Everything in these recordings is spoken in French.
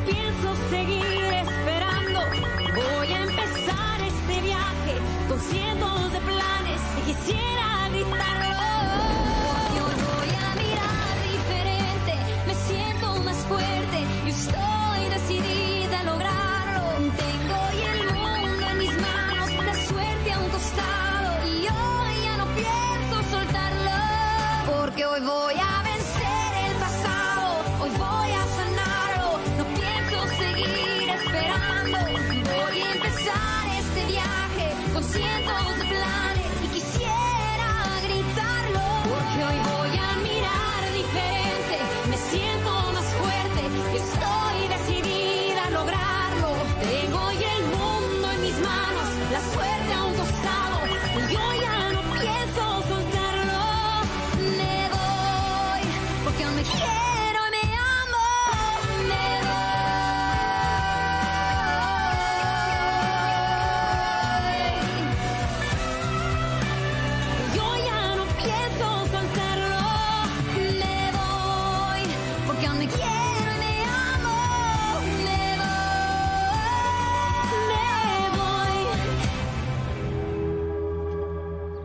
pienso seguir esperando. Voy a empezar este viaje con cientos de planes y quisiera gritarlo. Yo voy a mirar diferente, me siento más fuerte y estoy decidida a lograrlo. Tengo hoy el mundo en mis manos, la suerte a un costado y hoy ya no pienso soltarlo. Porque hoy voy a vencer el pasado, hoy voy a sanarlo, no pienso seguir esperando. Voy a empezar este viaje con cientos de planes y quisiera gritarlo. Porque hoy voy a mirar diferente, me siento más fuerte y estoy decidida a lograrlo. Tengo hoy el mundo en mis manos, la suerte a un costado y yo ya no pienso soltarlo. Me voy porque aún me quiero y me amo. Me voy. Yo ya no pienso soltarlo. Me voy porque aún me quiero y me amo. Me voy.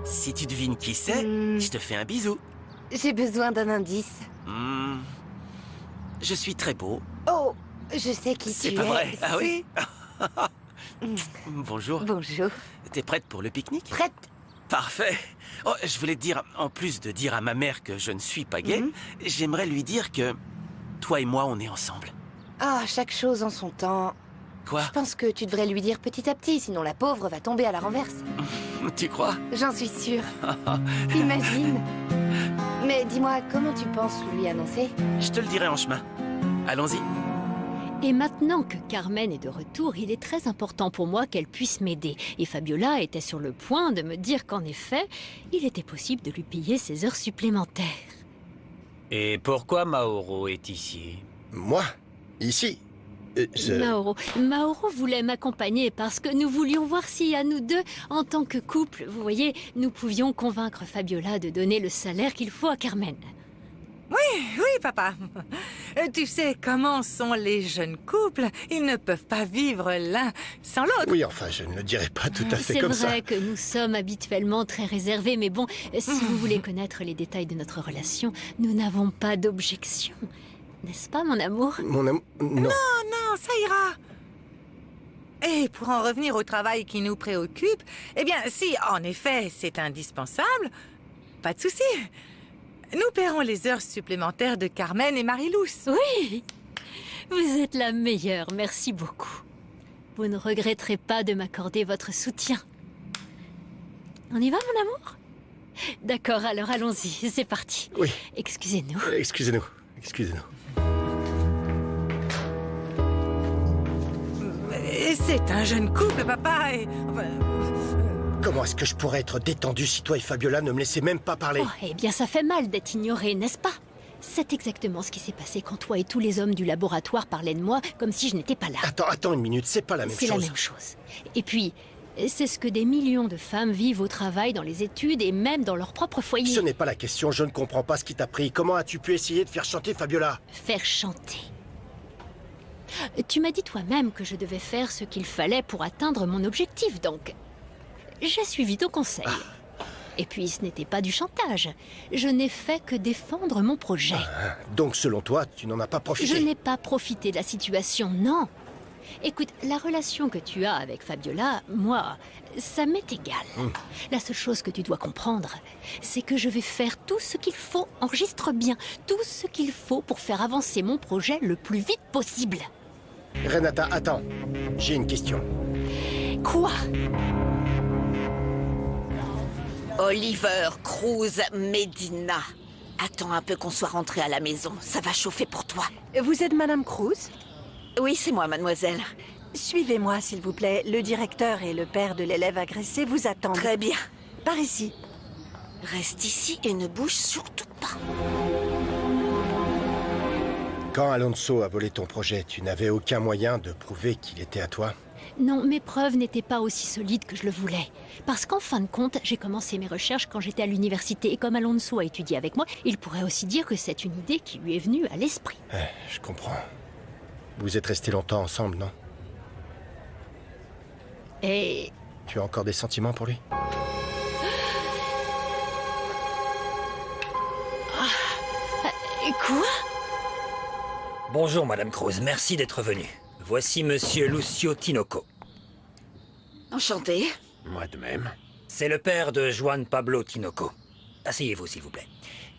Si tu devines qui c'est, je te fais un bisou. J'ai besoin d'un indice. Hmm. Je suis très beau. Oh, je sais qui tu C'est es. pas vrai. Ah oui? Mm. Bonjour. Bonjour. T'es prête pour le pique-nique? Prête? Parfait. Oh, je voulais te dire, en plus de dire à ma mère que je ne suis pas gay, j'aimerais lui dire que toi et moi, on est ensemble. Ah, chaque chose en son temps. Quoi? Je pense que tu devrais lui dire petit à petit, sinon la pauvre va tomber à la renverse. Tu crois? J'en suis sûre. Imagine. Mais dis-moi, comment tu penses lui annoncer? Je te le dirai en chemin. Allons-y. Et maintenant que Carmen est de retour, il est très important pour moi qu'elle puisse m'aider. Et Fabiola était sur le point de me dire qu'en effet, il était possible de lui payer ses heures supplémentaires. Et pourquoi Mauro est ici? Moi? Ici? Mauro voulait m'accompagner parce que nous voulions voir si à nous deux, en tant que couple, vous voyez, nous pouvions convaincre Fabiola de donner le salaire qu'il faut à Carmen. Oui, papa. Tu sais comment sont les jeunes couples. Ils ne peuvent pas vivre l'un sans l'autre. Oui, enfin, je ne le dirais pas tout à fait comme ça. C'est vrai que nous sommes habituellement très réservés, mais bon, si vous voulez connaître les détails de notre relation, nous n'avons pas d'objection. N'est-ce pas, mon amour? Mon amour... Non. Non, ça ira. Et pour en revenir au travail qui nous préoccupe, eh bien, si, en effet, c'est indispensable, pas de souci. Nous paierons les heures supplémentaires de Carmen et Marie-Louce. Oui, vous êtes la meilleure, merci beaucoup. Vous ne regretterez pas de m'accorder votre soutien. On y va, mon amour? D'accord, alors allons-y, c'est parti. Oui. Excusez-nous. Excusez-nous. Excusez-nous. Et c'est un jeune couple, papa, et... Comment est-ce que je pourrais être détendu si toi et Fabiola ne me laissez même pas parler? Oh, eh bien, ça fait mal d'être ignoré, n'est-ce pas? C'est exactement ce qui s'est passé quand toi et tous les hommes du laboratoire parlaient de moi comme si je n'étais pas là. Attends une minute, c'est pas la même chose. C'est la même chose. Et puis, c'est ce que des millions de femmes vivent au travail, dans les études et même dans leur propre foyer. Ce n'est pas la question, je ne comprends pas ce qui t'a pris. Comment as-tu pu essayer de faire chanter Fabiola? Faire chanter. Tu m'as dit toi-même que je devais faire ce qu'il fallait pour atteindre mon objectif, donc... J'ai suivi ton conseil. Et puis, ce n'était pas du chantage. Je n'ai fait que défendre mon projet. Donc, selon toi, tu n'en as pas profité? Je n'ai pas profité de la situation, non. Écoute, la relation que tu as avec Fabiola, moi, ça m'est égal. La seule chose que tu dois comprendre, c'est que je vais faire tout ce qu'il faut, enregistre bien, tout ce qu'il faut pour faire avancer mon projet le plus vite possible. Renata, attends. J'ai une question. Quoi? Oliver Cruz Medina. Attends un peu qu'on soit rentré à la maison. Ça va chauffer pour toi. Vous êtes Madame Cruz? Oui, c'est moi, mademoiselle. Suivez-moi, s'il vous plaît. Le directeur et le père de l'élève agressé vous attendent. Très bien. Par ici. Reste ici et ne bouge surtout pas. Quand Alonso a volé ton projet, tu n'avais aucun moyen de prouver qu'il était à toi? Non, mes preuves n'étaient pas aussi solides que je le voulais. Parce qu'en fin de compte, j'ai commencé mes recherches quand j'étais à l'université. Et comme Alonso a étudié avec moi, il pourrait aussi dire que c'est une idée qui lui est venue à l'esprit. Je comprends. Vous êtes restés longtemps ensemble, non? Et Tu as encore des sentiments pour lui? quoi? Bonjour, Madame Cruz. Merci d'être venue. Voici Monsieur Lucio Tinoco. Enchanté. Moi de même. C'est le père de Juan Pablo Tinoco. Asseyez-vous, s'il vous plaît.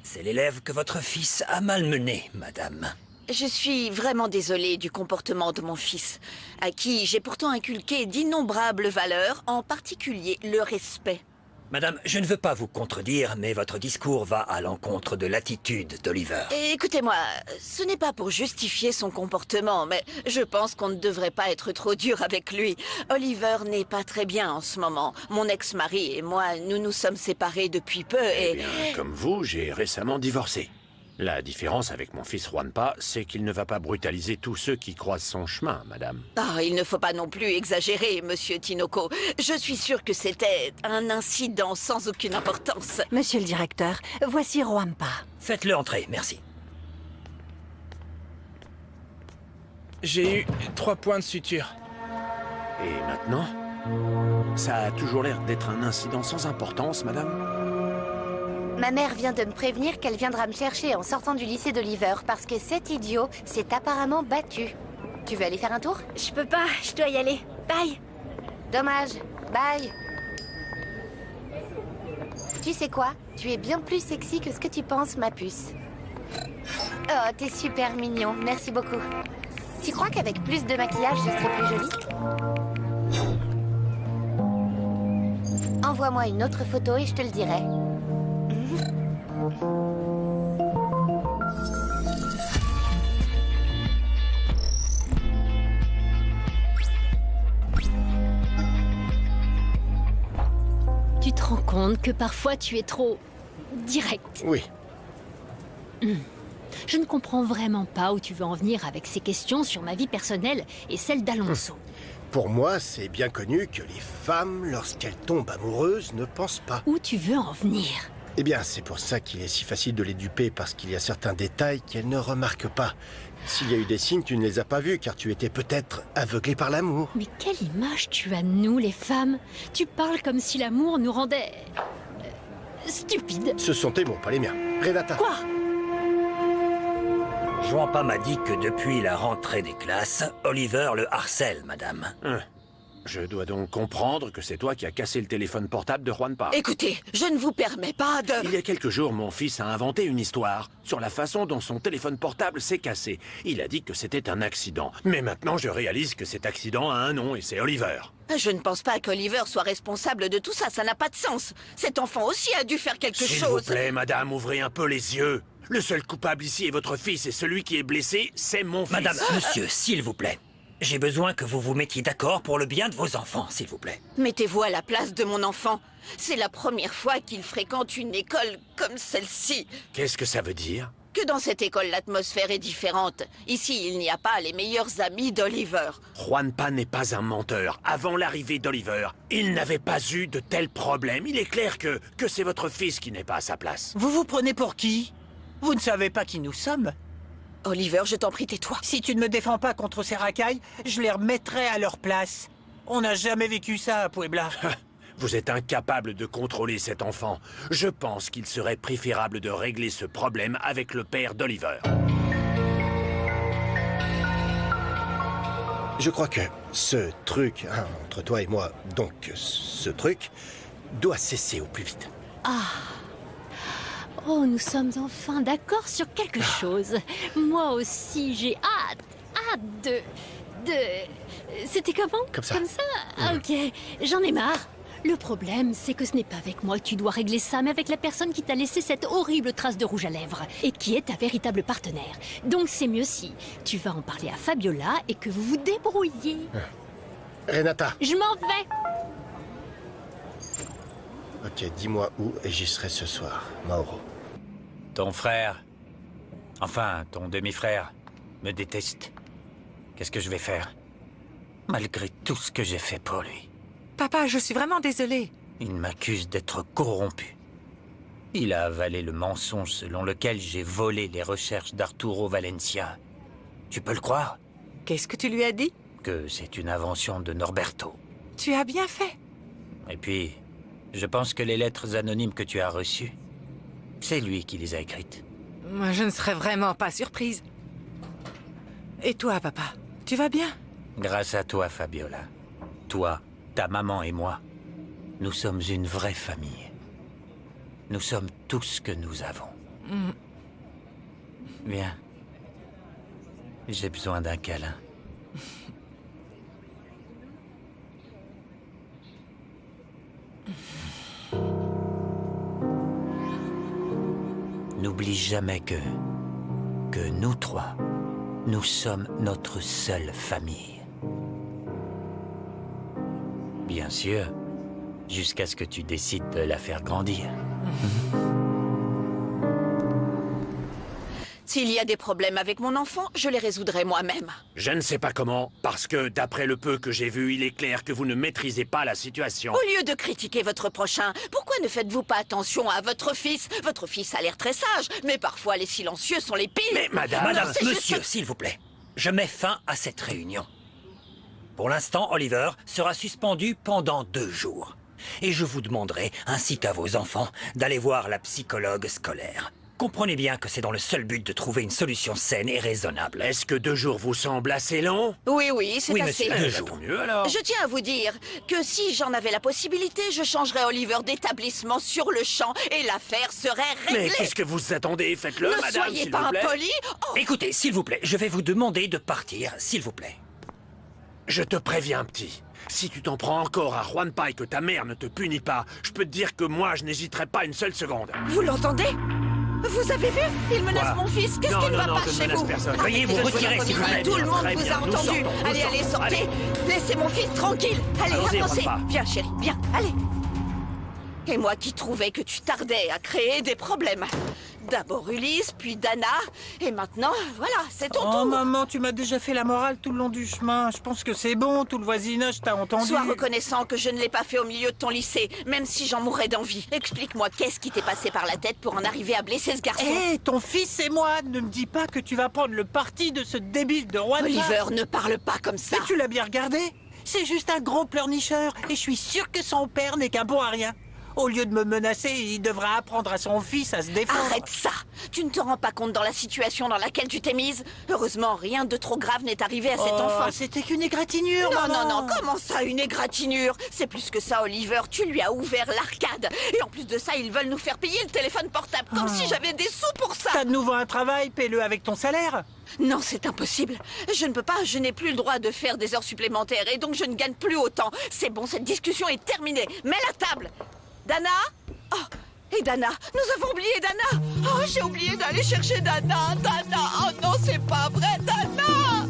C'est l'élève que votre fils a malmené, madame. Je suis vraiment désolée du comportement de mon fils, à qui j'ai pourtant inculqué d'innombrables valeurs, en particulier le respect. Madame, je ne veux pas vous contredire, mais votre discours va à l'encontre de l'attitude d'Oliver. Et écoutez-moi, ce n'est pas pour justifier son comportement, mais je pense qu'on ne devrait pas être trop dur avec lui. Oliver n'est pas très bien en ce moment. Mon ex-mari et moi, nous nous sommes séparés depuis peu et... Eh bien, comme vous, j'ai récemment divorcé. La différence avec mon fils Juanpa, c'est qu'il ne va pas brutaliser tous ceux qui croisent son chemin, madame. Ah, il ne faut pas non plus exagérer, monsieur Tinoco. Je suis sûre que c'était un incident sans aucune importance. Monsieur le directeur, voici Juanpa. Faites-le entrer, merci. J'ai eu 3 points de suture. Et maintenant? Ça a toujours l'air d'être un incident sans importance, madame. Ma mère vient de me prévenir qu'elle viendra me chercher en sortant du lycée d'Oliver parce que cet idiot s'est apparemment battu. Tu veux aller faire un tour? Je peux pas, je dois y aller. Bye. Dommage. Bye. Tu sais quoi? Tu es bien plus sexy que ce que tu penses, ma puce. Oh, t'es super mignon. Merci beaucoup. Tu crois qu'avec plus de maquillage, je serai plus jolie? Envoie-moi une autre photo et je te le dirai. Tu te rends compte que parfois tu es trop direct. Oui. Je ne comprends vraiment pas où tu veux en venir avec ces questions sur ma vie personnelle et celle d'Alonso. Pour moi, c'est bien connu que les femmes, lorsqu'elles tombent amoureuses, ne pensent pas. Où tu veux en venir? Eh bien, c'est pour ça qu'il est si facile de les duper, parce qu'il y a certains détails qu'elles ne remarquent pas. S'il y a eu des signes, tu ne les as pas vus, car tu étais peut-être aveuglé par l'amour. Mais quelle image tu as de nous, les femmes? Tu parles comme si l'amour nous rendait... stupides. Ce sont tes mots, pas les miens. Renata. Quoi? Juanpa m'a dit que depuis la rentrée des classes, Oliver le harcèle, madame. Je dois donc comprendre que c'est toi qui as cassé le téléphone portable de Juanpa. Écoutez, je ne vous permets pas de... Il y a quelques jours, mon fils a inventé une histoire sur la façon dont son téléphone portable s'est cassé. Il a dit que c'était un accident. Mais maintenant, je réalise que cet accident a un nom et c'est Oliver. Je ne pense pas qu'Oliver soit responsable de tout ça, ça n'a pas de sens. Cet enfant aussi a dû faire quelque S'il chose. vous plaît, madame, ouvrez un peu les yeux. Le seul coupable ici est votre fils et celui qui est blessé, c'est mon fils. Madame, monsieur, s'il vous plaît. J'ai besoin que vous vous mettiez d'accord pour le bien de vos enfants, s'il vous plaît. Mettez-vous à la place de mon enfant. C'est la première fois qu'il fréquente une école comme celle-ci. Qu'est-ce que ça veut dire? Que dans cette école, l'atmosphère est différente. Ici, il n'y a pas les meilleurs amis d'Oliver. Juanpa n'est pas un menteur. Avant l'arrivée d'Oliver, il n'avait pas eu de tels problèmes. Il est clair que c'est votre fils qui n'est pas à sa place. Vous vous prenez pour qui? Vous ne savez pas qui nous sommes? Oliver, je t'en prie, tais-toi. Si tu ne me défends pas contre ces racailles, je les remettrai à leur place. On n'a jamais vécu ça à Puebla. Vous êtes incapable de contrôler cet enfant. Je pense qu'il serait préférable de régler ce problème avec le père d'Oliver. Je crois que ce truc, hein, entre toi et moi, donc ce truc, doit cesser au plus vite. Oh, nous sommes enfin d'accord sur quelque chose. Moi aussi, j'ai hâte de... C'était comment? Comme ça. Comme ça? Ok, j'en ai marre. Le problème, c'est que ce n'est pas avec moi que tu dois régler ça, mais avec la personne qui t'a laissé cette horrible trace de rouge à lèvres, et qui est ta véritable partenaire. Donc c'est mieux si tu vas en parler à Fabiola et que vous vous débrouillez. Renata. Je m'en vais. Ok, dis-moi où et j'y serai ce soir, Mauro. Ton frère, enfin ton demi-frère, me déteste. Qu'est-ce que je vais faire? Malgré tout ce que j'ai fait pour lui. Papa, je suis vraiment désolée. Il m'accuse d'être corrompu. Il a avalé le mensonge selon lequel j'ai volé les recherches d'Arturo Valencia. Tu peux le croire? Qu'est-ce que tu lui as dit? Que c'est une invention de Norberto. Tu as bien fait. Et puis, je pense que les lettres anonymes que tu as reçues, c'est lui qui les a écrites. Moi, je ne serais vraiment pas surprise. Et toi, papa, tu vas bien? Grâce à toi, Fabiola. Toi, ta maman et moi, nous sommes une vraie famille. Nous sommes tout ce que nous avons. Viens. J'ai besoin d'un câlin. N'oublie jamais que nous trois, nous sommes notre seule famille. Bien sûr, jusqu'à ce que tu décides de la faire grandir. S'il y a des problèmes avec mon enfant, je les résoudrai moi-même. Je ne sais pas comment, parce que d'après le peu que j'ai vu, il est clair que vous ne maîtrisez pas la situation. Au lieu de critiquer votre prochain, pourquoi ne faites-vous pas attention à votre fils? Votre fils a l'air très sage, mais parfois les silencieux sont les pires. Mais madame... C'est juste- Monsieur, s'il vous plaît, je mets fin à cette réunion. Pour l'instant, Oliver sera suspendu pendant 2 jours. Et je vous demanderai, ainsi qu'à vos enfants, d'aller voir la psychologue scolaire. Comprenez bien que c'est dans le seul but de trouver une solution saine et raisonnable. Est-ce que 2 jours vous semblent assez long? Oui, c'est Oui, assez. monsieur, 2 jours. Tant mieux alors. Je tiens à vous dire que si j'en avais la possibilité, je changerais Oliver d'établissement sur le champ et l'affaire serait réglée. Mais qu'est-ce que vous attendez? Faites-le, Ne madame, soyez s'il pas vous plaît. impoli. Oh, Écoutez, s'il vous plaît, je vais vous demander de partir, s'il vous plaît. Je te préviens, petit. Si tu t'en prends encore à Juan Pa et que ta mère ne te punit pas, je peux te dire que moi, je n'hésiterai pas une seule seconde. vous l'entendez? Vous avez vu? Il menace Quoi? mon fils. Qu'est-ce Non, qui ne non, va non, pas je ne chez menace vous? personne. Veuillez vous Arrêtez de retirer, jouer s'il vous la plaît. comédie. Tout le monde Très vous bien, a nous entendu. sortons, nous Allez, sortons. sortez. Allez. Laissez mon fils tranquille. Allez, Allons-y, avancez. Juan Pa. Viens, chérie, viens. Allez. Et moi qui trouvais que tu tardais à créer des problèmes. D'abord Ulysse, puis Dana, et maintenant, voilà, c'est ton Oh tour. maman, tu m'as déjà fait la morale tout le long du chemin. Je pense que c'est bon, tout le voisinage t'a entendu. Sois reconnaissant que je ne l'ai pas fait au milieu de ton lycée, même si j'en mourrais d'envie. Explique-moi, qu'est-ce qui t'est passé par la tête pour en arriver à blesser ce garçon? Hé, ton fils et moi, ne me dis pas que tu vas prendre le parti de ce débile de Juan Pa. Oliver, ne parle pas comme ça. Mais tu l'as bien regardé? C'est juste un gros pleurnicheur, et je suis sûr que son père n'est qu'un bon à rien. Au lieu de me menacer, il devra apprendre à son fils à se défendre. Arrête ça! Tu ne te rends pas compte dans la situation dans laquelle tu t'es mise? Heureusement, rien de trop grave n'est arrivé à cet enfant. C'était qu'une égratignure, Non, maman. non, non, comment ça, une égratignure? C'est plus que ça, Oliver, tu lui as ouvert l'arcade. Et en plus de ça, ils veulent nous faire payer le téléphone portable, comme si j'avais des sous pour ça. T'as de nouveau un travail, paie-le avec ton salaire. Non, c'est impossible. Je ne peux pas, je n'ai plus le droit de faire des heures supplémentaires et donc je ne gagne plus autant. C'est bon, cette discussion est terminée. Mets la table. Dana? Oh, et Dana? Nous avons oublié Dana. Oh, j'ai oublié d'aller chercher Dana. Dana, oh non, c'est pas vrai, Dana!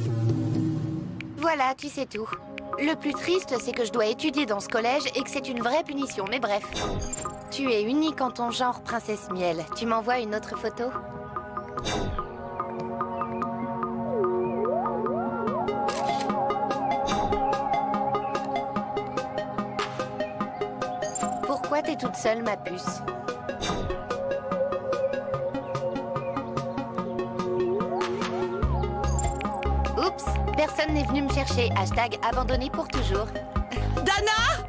Voilà, tu sais tout. Le plus triste, c'est que je dois étudier dans ce collège et que c'est une vraie punition, mais bref. Tu es unique en ton genre, princesse Miel. Tu m'envoies une autre photo? Pourquoi t'es toute seule, ma puce? Oups, personne n'est venu me chercher. Hashtag abandonné pour toujours. Dana!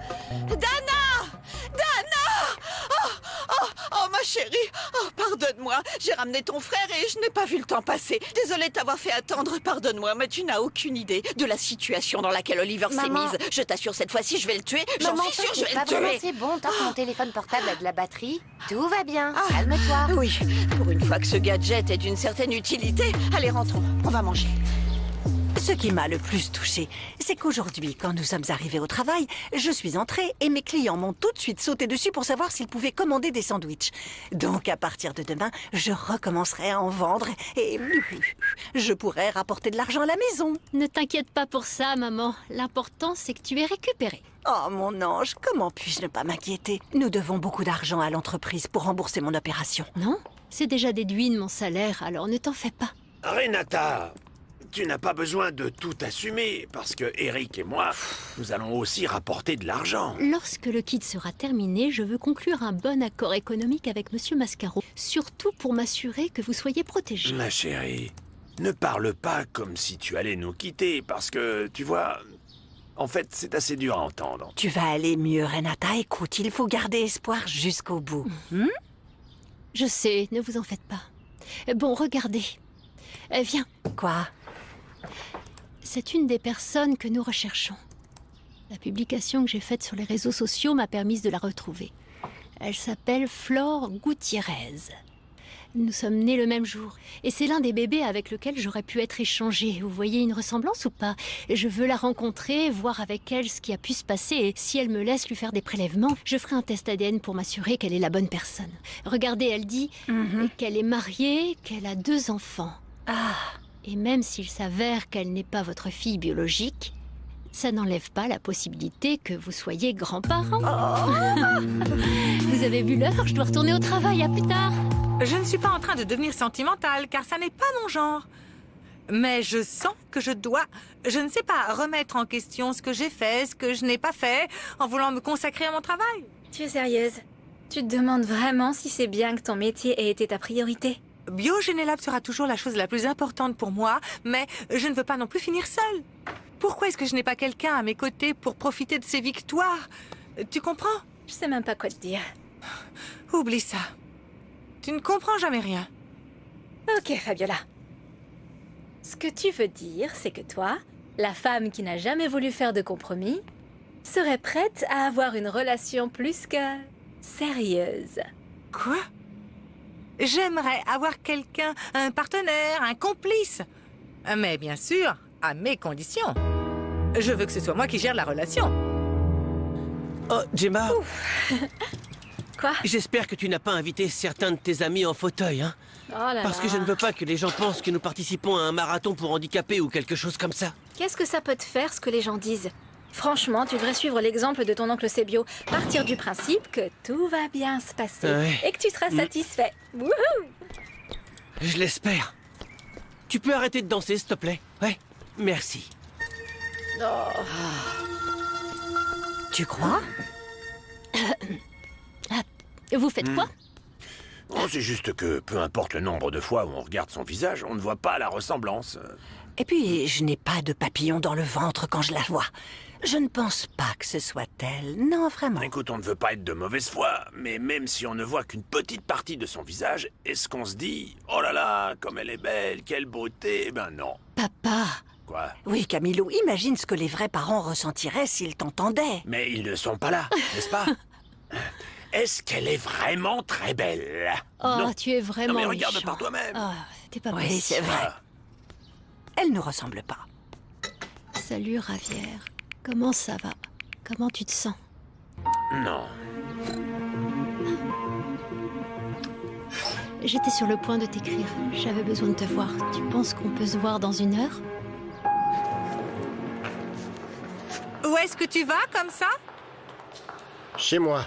Dana! Dana! Oh, oh, oh, ma chérie! Oh, pardonne-moi. J'ai ramené ton frère et je n'ai pas vu le temps passer. Désolée de t'avoir fait attendre. Pardonne-moi, mais tu n'as aucune idée de la situation dans laquelle Oliver s'est Maman. mise. Je t'assure, cette fois-ci, je vais le tuer. J'en Maman, suis sûre, je vais pas le tuer. vraiment, c'est bon. Tant que mon téléphone portable a de la batterie, tout va bien. Calme-toi. Oui, pour une fois que ce gadget est d'une certaine utilité. Allez, rentrons. On va manger. Ce qui m'a le plus touchée, c'est qu'aujourd'hui, quand nous sommes arrivés au travail, je suis entrée et mes clients m'ont tout de suite sauté dessus pour savoir s'ils pouvaient commander des sandwichs. Donc, à partir de demain, je recommencerai à en vendre et je pourrai rapporter de l'argent à la maison. Ne t'inquiète pas pour ça, maman. L'important, c'est que tu es récupéré. Oh, mon ange, comment puis-je ne pas m'inquiéter? Nous devons beaucoup d'argent à l'entreprise pour rembourser mon opération. Non? C'est déjà déduit de mon salaire, alors ne t'en fais pas. Renata, tu n'as pas besoin de tout assumer, parce que Eric et moi, nous allons aussi rapporter de l'argent. Lorsque le kit sera terminé, je veux conclure un bon accord économique avec Monsieur Mascaro. Surtout pour m'assurer que vous soyez protégés. Ma chérie, Ne parle pas comme si tu allais nous quitter, parce que, tu vois... En fait, c'est assez dur à entendre. Tu vas aller mieux, Renata. Écoute, il faut garder espoir jusqu'au bout. Je sais, ne vous en faites pas. Bon, regardez. Viens. Quoi? C'est une des personnes que nous recherchons. La publication que j'ai faite sur les réseaux sociaux m'a permis de la retrouver. Elle s'appelle Flore Gutiérrez. Nous sommes nés le même jour. Et c'est l'un des bébés avec lequel j'aurais pu être échangée. Vous voyez une ressemblance ou pas? Je veux la rencontrer, voir avec elle ce qui a pu se passer. Et si elle me laisse lui faire des prélèvements, je ferai un test ADN pour m'assurer qu'elle est la bonne personne. Regardez, elle dit qu'elle est mariée, qu'elle a 2 enfants. Et même s'il s'avère qu'elle n'est pas votre fille biologique, ça n'enlève pas la possibilité que vous soyez grands-parents. Vous avez vu l'heure? Je dois retourner au travail. À plus tard. Je ne suis pas en train de devenir sentimentale, car ça n'est pas mon genre. Mais je sens que je dois, je ne sais pas, remettre en question ce que j'ai fait, ce que je n'ai pas fait, en voulant me consacrer à mon travail. Tu es sérieuse? Tu te demandes vraiment si c'est bien que ton métier ait été ta priorité? BioGénéLab sera toujours la chose la plus importante pour moi, mais je ne veux pas non plus finir seule. Pourquoi est-ce que je n'ai pas quelqu'un à mes côtés pour profiter de ses victoires? Tu comprends? Je sais même pas quoi te dire. Oublie ça. Tu ne comprends jamais rien. Ok, Fabiola. Ce que tu veux dire, c'est que toi, la femme qui n'a jamais voulu faire de compromis, serait prête à avoir une relation plus que sérieuse. Quoi? J'aimerais avoir quelqu'un, un partenaire, un complice. Mais bien sûr, à mes conditions. Je veux que ce soit moi qui gère la relation. Oh, Gemma. Quoi? J'espère que tu n'as pas invité certains de tes amis en fauteuil, hein? Parce que je ne veux pas que les gens pensent que nous participons à un marathon pour handicapés ou quelque chose comme ça. Qu'est-ce que ça peut te faire, ce que les gens disent? Franchement, tu devrais suivre l'exemple de ton oncle Sébio. Partir du principe que tout va bien se passer. Ouais. Et que tu seras satisfait. Wouhou! Je l'espère. Tu peux arrêter de danser, s'il te plaît? Ouais, merci. Tu crois? Vous faites quoi? Oh, c'est juste que, peu importe le nombre de fois où on regarde son visage, on ne voit pas la ressemblance. Et puis, je n'ai pas de papillon dans le ventre quand je la vois. Je ne pense pas que ce soit elle. Non, vraiment. Écoute, on ne veut pas être de mauvaise foi, mais même si on ne voit qu'une petite partie de son visage, est-ce qu'on se dit « Oh là là, comme elle est belle, quelle beauté !» Ben non. Papa. Quoi? Oui, Camilo, imagine ce que les vrais parents ressentiraient s'ils t'entendaient. Mais ils ne sont pas là, n'est-ce pas? Est-ce qu'elle est vraiment très belle? Oh, non. tu es vraiment Non, mais regarde méchant. par toi-même. Oh, t'es pas Oui, possible. c'est vrai. Elle ne ressemble pas. Salut, Ravière. Comment ça va? Comment tu te sens? Non. J'étais sur le point de t'écrire. J'avais besoin de te voir. Tu penses qu'on peut se voir dans 1 heure? Où est-ce que tu vas, comme ça? Chez moi.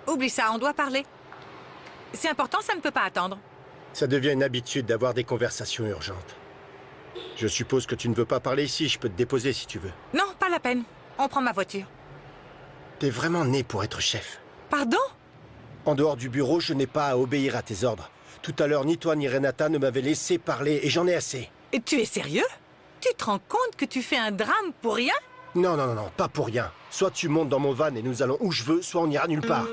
Oublie ça, on doit parler. C'est important, ça ne peut pas attendre. Ça devient une habitude d'avoir des conversations urgentes. Je suppose que tu ne veux pas parler ici, je peux te déposer si tu veux. Non, pas la peine. On prend ma voiture. T'es vraiment né pour être chef. Pardon? En dehors du bureau, je n'ai pas à obéir à tes ordres. Tout à l'heure, ni toi ni Renata ne m'avaient laissé parler, et j'en ai assez. Et tu es sérieux? Tu te rends compte que tu fais un drame pour rien? Non, non, non, non, pas pour rien. Soit tu montes dans mon van et nous allons où je veux, soit on ira nulle part.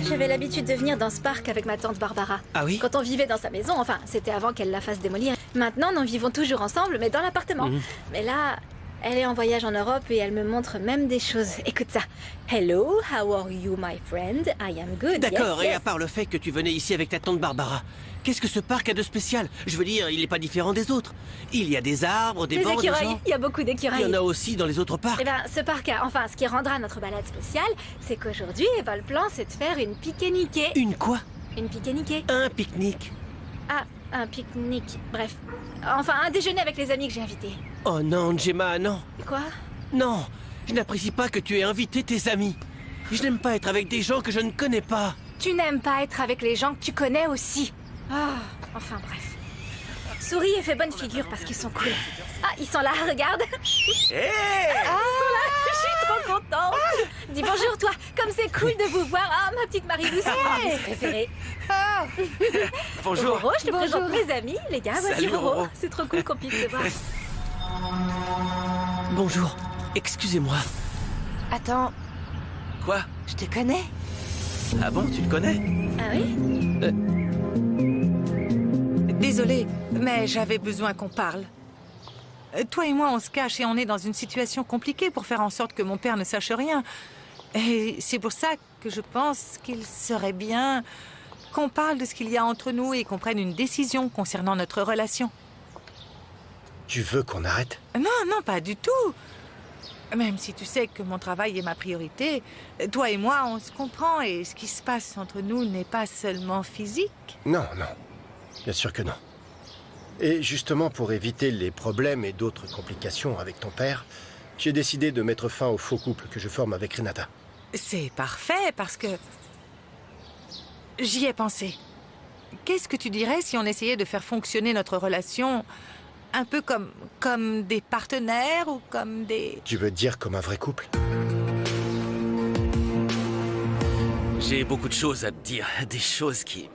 J'avais l'habitude de venir dans ce parc avec ma tante Barbara. Ah oui? Quand on vivait dans sa maison, enfin, c'était avant qu'elle la fasse démolir. Maintenant, nous vivons toujours ensemble, mais dans l'appartement. Mais là, elle est en voyage en Europe et elle me montre même des choses. Écoute ça. Hello, how are you, my friend? I am good. D'accord, yes, et yes. à part le fait que tu venais ici avec ta tante Barbara, qu'est-ce que ce parc a de spécial? Je veux dire, il n'est pas différent des autres. Il y a des arbres, des Des bancs, des écureuils, gens. il y a beaucoup d'écureuils. Il y en a aussi dans les autres parcs. Eh ben, ce parc, enfin, ce qui rendra notre balade spéciale, c'est qu'aujourd'hui, eh ben, le plan, c'est de faire une pique-niquée. Une quoi? Une pique-niquée. Un pique-nique. Ah, un pique-nique. Bref. Enfin, un déjeuner avec les amis que j'ai invités. Oh non, Gemma, non. Quoi? Non, je n'apprécie pas que tu aies invité tes amis. Je n'aime pas être avec des gens que je ne connais pas. Tu n'aimes pas être avec les gens que tu connais aussi. Ah, enfin bref. Souris et fais bonne figure parce qu'ils sont cool. Ah, ils sont là, regarde. Hé! Ils sont là, je suis trop contente. Dis bonjour, toi. comme c'est cool de vous voir. Ah, ma petite Marie-Douce, ma Miss préférée. Bonjour. Roro, je te présente mes amis, les gars. Voici Salut, Roro. Roro. C'est trop cool qu'on puisse se voir. Bonjour. Excusez-moi. Attends, Quoi? je te connais. Ah bon, tu le connais? Ah oui? Désolée, mais j'avais besoin qu'on parle. Toi et moi, on se cache et on est dans une situation compliquée pour faire en sorte que mon père ne sache rien. Et c'est pour ça que je pense qu'il serait bien qu'on parle de ce qu'il y a entre nous et qu'on prenne une décision concernant notre relation. Tu veux qu'on arrête? Non, non, pas du tout. Même si tu sais que mon travail est ma priorité, toi et moi, on se comprend et ce qui se passe entre nous n'est pas seulement physique. Non, non. Bien sûr que non. Et justement, pour éviter les problèmes et d'autres complications avec ton père, j'ai décidé de mettre fin au faux couple que je forme avec Renata. C'est parfait parce que j'y ai pensé. Qu'est-ce que tu dirais si on essayait de faire fonctionner notre relation un peu comme des partenaires ou comme des... Tu veux dire comme un vrai couple? J'ai beaucoup de choses à te dire, des choses qui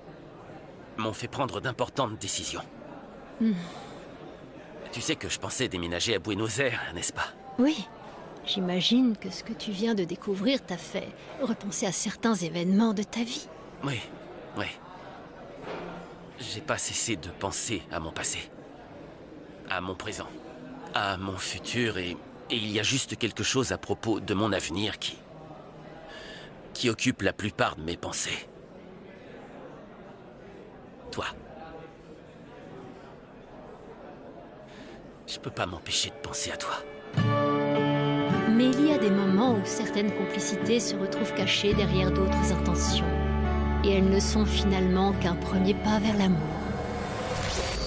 m'ont fait prendre d'importantes décisions. Tu sais que je pensais déménager à Buenos Aires, n'est-ce pas? Oui. J'imagine que ce que tu viens de découvrir t'a fait repenser à certains événements de ta vie. Oui, oui. J'ai pas cessé de penser à mon passé, à mon présent, à mon futur et il y a juste quelque chose à propos de mon avenir qui occupe la plupart de mes pensées. Toi. Je peux pas m'empêcher de penser à toi. Mais il y a des moments où certaines complicités se retrouvent cachées derrière d'autres intentions. Et elles ne sont finalement qu'un premier pas vers l'amour.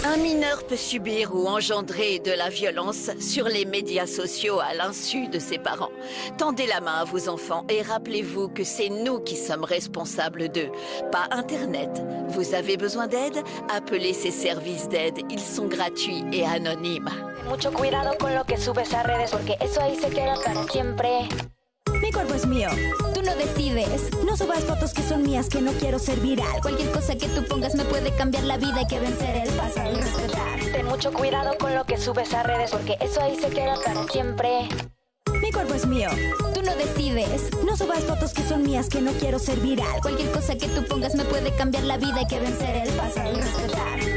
Un mineur peut subir ou engendrer de la violence sur les médias sociaux à l'insu de ses parents. Tendez la main à vos enfants et rappelez-vous que c'est nous qui sommes responsables d'eux, pas Internet. Vous avez besoin d'aide? Appelez ces services d'aide, ils sont gratuits et anonymes. Mucho cuidado con lo que subes a redes porque eso ahí se queda para siempre. Mi cuerpo es mío. Tú no decides. No subas fotos que son mías, que no quiero ser viral. Cualquier cosa que tú pongas me puede cambiar la vida. Hay que vencer el pasado y respetar. Ten mucho cuidado con lo que subes a redes porque eso ahí se queda para siempre. Mi cuerpo es mío. Tú no decides. No subas fotos que son mías, que no quiero ser viral. Cualquier cosa que tú pongas me puede cambiar la vida. Hay que vencer el pasado y respetar.